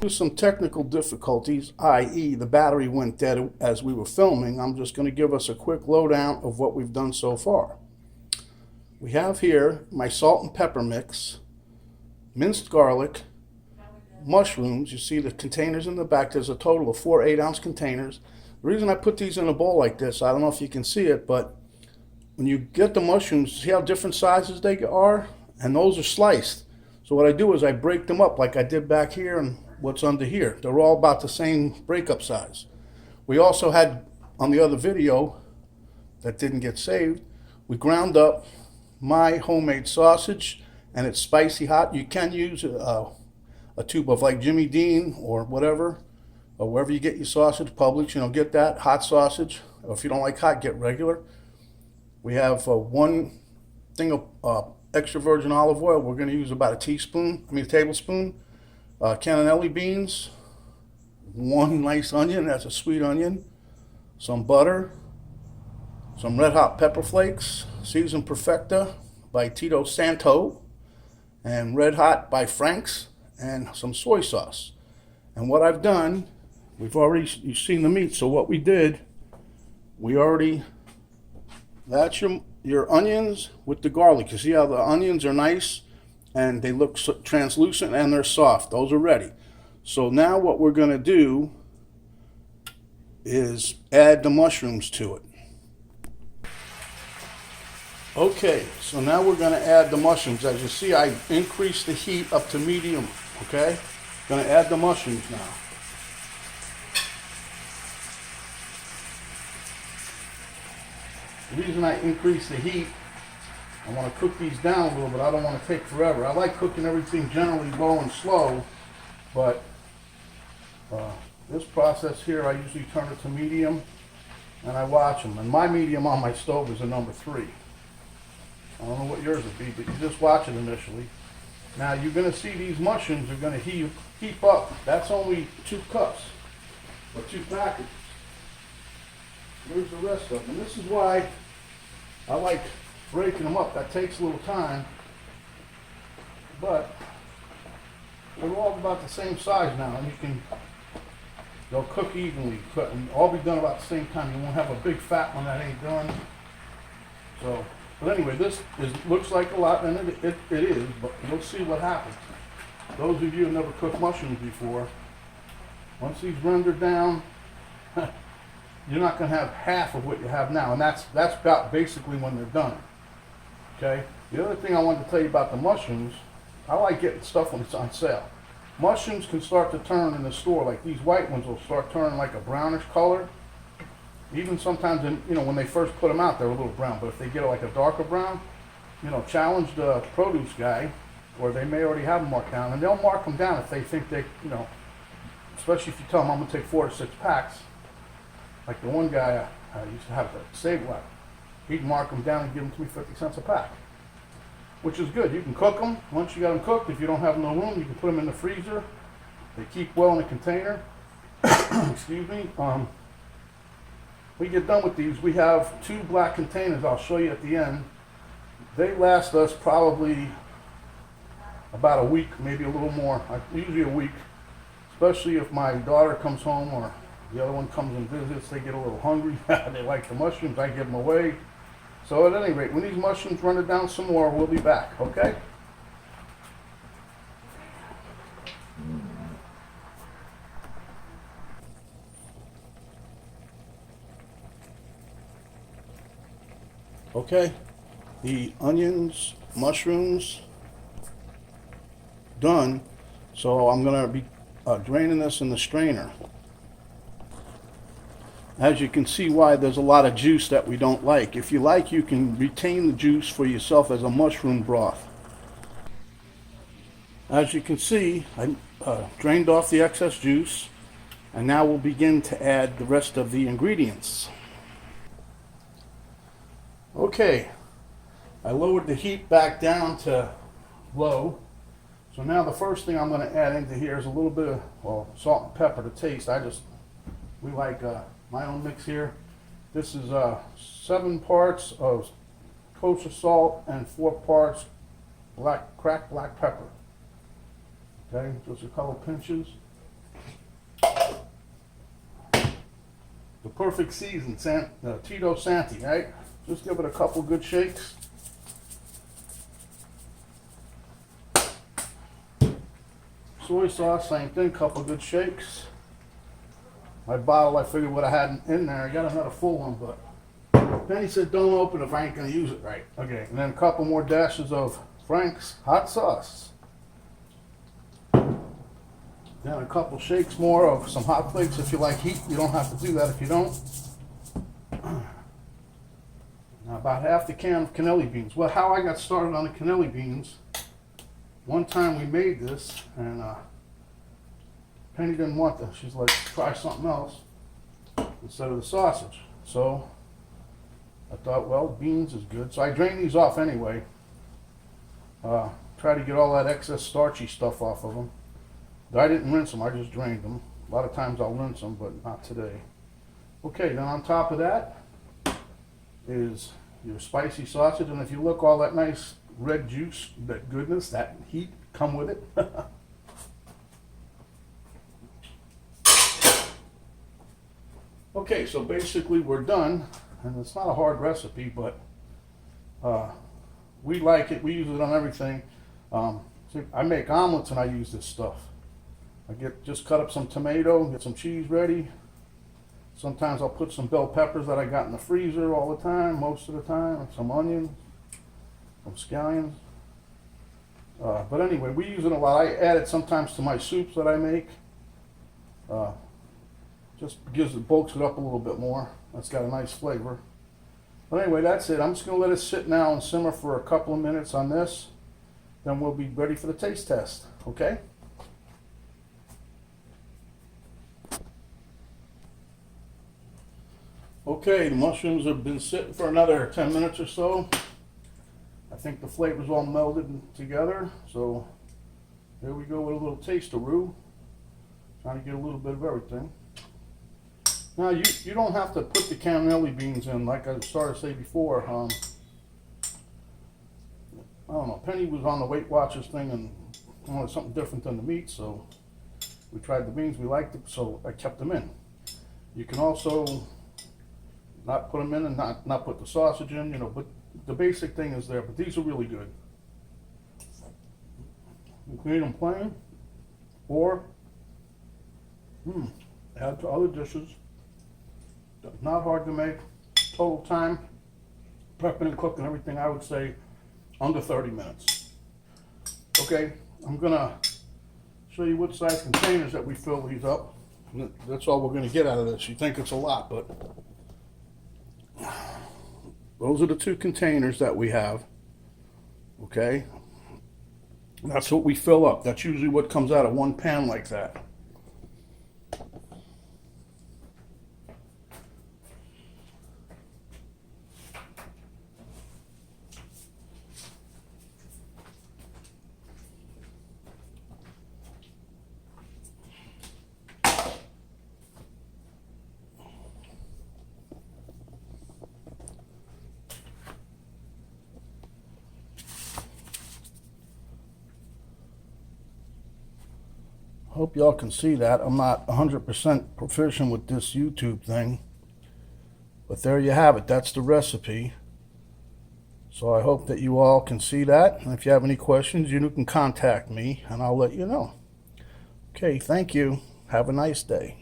Some technical difficulties, i.e. the battery went dead as we were filming. I'm just going to give us a quick lowdown of what we've done so far. We have here my salt and pepper mix, minced garlic, mushrooms. You see the containers in the back. There's a total of 4 8-ounce containers. The reason I put these in a bowl like this, I don't know if you can see it, but when you get the mushrooms, see how different sizes they are? And those are sliced. So what I do is I break them up like I did back here and what's under here. They're all about the same breakup size. We also had, on the other video that didn't get saved, we ground up my homemade sausage, and it's spicy hot. You can use a tube of like Jimmy Dean or whatever, or wherever you get your sausage, Publix, get that hot sausage. Or if you don't like hot, get regular. We have 1 thing of extra virgin olive oil. We're going to use about a tablespoon. Cannellini beans, 1 nice onion, that's a sweet onion, some butter, some red hot pepper flakes, seasoned Perfecta by Tio Santi, and red hot by Frank's, and some soy sauce. And what I've done, you've seen the meat, so what we did, that's your onions with the garlic. You see how the onions are nice and they look translucent and they're soft. Those are ready. So now what we're going to do is add the mushrooms to it. Okay, so now we're going to add the mushrooms. As you see, I increased the heat up to medium. Okay, going to add the mushrooms now. The reason I increase the heat, I want to cook these down a little bit. I don't want to take forever. I like cooking everything generally low and slow, but this process here, I usually turn it to medium, and I watch them. And my medium on my stove is a number 3. I don't know what yours would be, but you just watch it initially. Now you're going to see these mushrooms are going to heap up. That's only 2 cups, or 2 packages. Here's the rest of them. And this is why I like breaking them up. That takes a little time, but they're all about the same size now, and they'll cook evenly, and all be done about the same time. You won't have a big fat one that ain't done. So, but anyway, looks like a lot, and it is, but we'll see what happens. Those of you who never cooked mushrooms before, once these render down, you're not going to have half of what you have now, and that's about basically when they're done. Okay. The other thing I wanted to tell you about the mushrooms, I like getting stuff when it's on sale. Mushrooms can start to turn in the store, like these white ones will start turning like a brownish color. Even sometimes, when they first put them out, they're a little brown, but if they get like a darker brown, challenge the produce guy, or they may already have them marked down, and they'll mark them down if they think they, especially if you tell them I'm going to take 4 to 6 packs. Like the one guy I used to have to save one. He'd mark them down and give them to me 50 cents a pack, which is good. You can cook them. Once you got them cooked, if you don't have no room, you can put them in the freezer. They keep well in a container. Excuse me. We get done with these. We have 2 black containers. I'll show you at the end. They last us probably about a week, maybe a little more. Usually a week, especially if my daughter comes home or the other one comes and visits. They get a little hungry. They like the mushrooms. I give them away. So at any rate, when these mushrooms run it down some more, we'll be back, okay? Okay, the onions, mushrooms, done. So I'm going to be draining this in the strainer. As you can see why there's a lot of juice that we don't like. If you like, you can retain the juice for yourself as a mushroom broth. As you can see, I drained off the excess juice, and now we'll begin to add the rest of the ingredients. Okay, I lowered the heat back down to low. So now the first thing I'm going to add into here is a little bit of salt and pepper to taste. We like my own mix here. This is 7 parts of kosher salt and 4 parts cracked black pepper. Okay, just a couple pinches. the perfect season, Tio Santi, right? Just give it a couple good shakes. Soy sauce, same thing, couple good shakes. My bottle, I figured what I had in there. I got another full one, but Penny said don't open if I ain't gonna use it right. Okay, and then a couple more dashes of Frank's hot sauce. Then a couple shakes more of some hot flakes if you like heat. You don't have to do that if you don't. Now about half the can of cannelli beans. Well, how I got started on the cannelli beans, one time we made this and Penny didn't want this. She's like, try something else instead of the sausage. So I thought, well, beans is good. So I drained these off anyway. Try to get all that excess starchy stuff off of them. I didn't rinse them, I just drained them. A lot of times I'll rinse them, but not today. Okay, then on top of that is your spicy sausage. And if you look, all that nice red juice, that goodness, that heat come with it. Okay, so basically we're done. And it's not a hard recipe, but we like it. We use it on everything. See, I make omelets and I use this stuff. I just cut up some tomato, get some cheese ready. Sometimes I'll put some bell peppers that I got in the freezer all the time, most of the time, some onions, some scallions. But anyway, we use it a lot. I add it sometimes to my soups that I make. Just bulks it up a little bit more. That's got a nice flavor. But anyway, that's it. I'm just going to let it sit now and simmer for a couple of minutes on this. Then we'll be ready for the taste test. Okay? Okay, the mushrooms have been sitting for another 10 minutes or so. I think the flavors all melded together. So here we go with a little taste-a-roo. Trying to get a little bit of everything. Now you don't have to put the cannelli beans in, like I started to say before. I don't know, Penny was on the Weight Watchers thing and wanted something different than the meat, so we tried the beans, we liked it, so I kept them in. You can also not put them in and not put the sausage in, you know, but the basic thing is there, but these are really good. You can eat them plain, or add to other dishes. Not hard to make. Total time, prepping and cooking everything, I would say under 30 minutes. Okay, I'm gonna show you what size containers that we fill these up. That's all we're gonna get out of this. You think it's a lot, but those are the two containers that we have. Okay, that's what we fill up. That's usually what comes out of one pan like that. Hope y'all can see that. I'm not 100% proficient with this YouTube thing. But there you have it. That's the recipe. So I hope that you all can see that. And if you have any questions, you can contact me and I'll let you know. Okay, thank you. Have a nice day.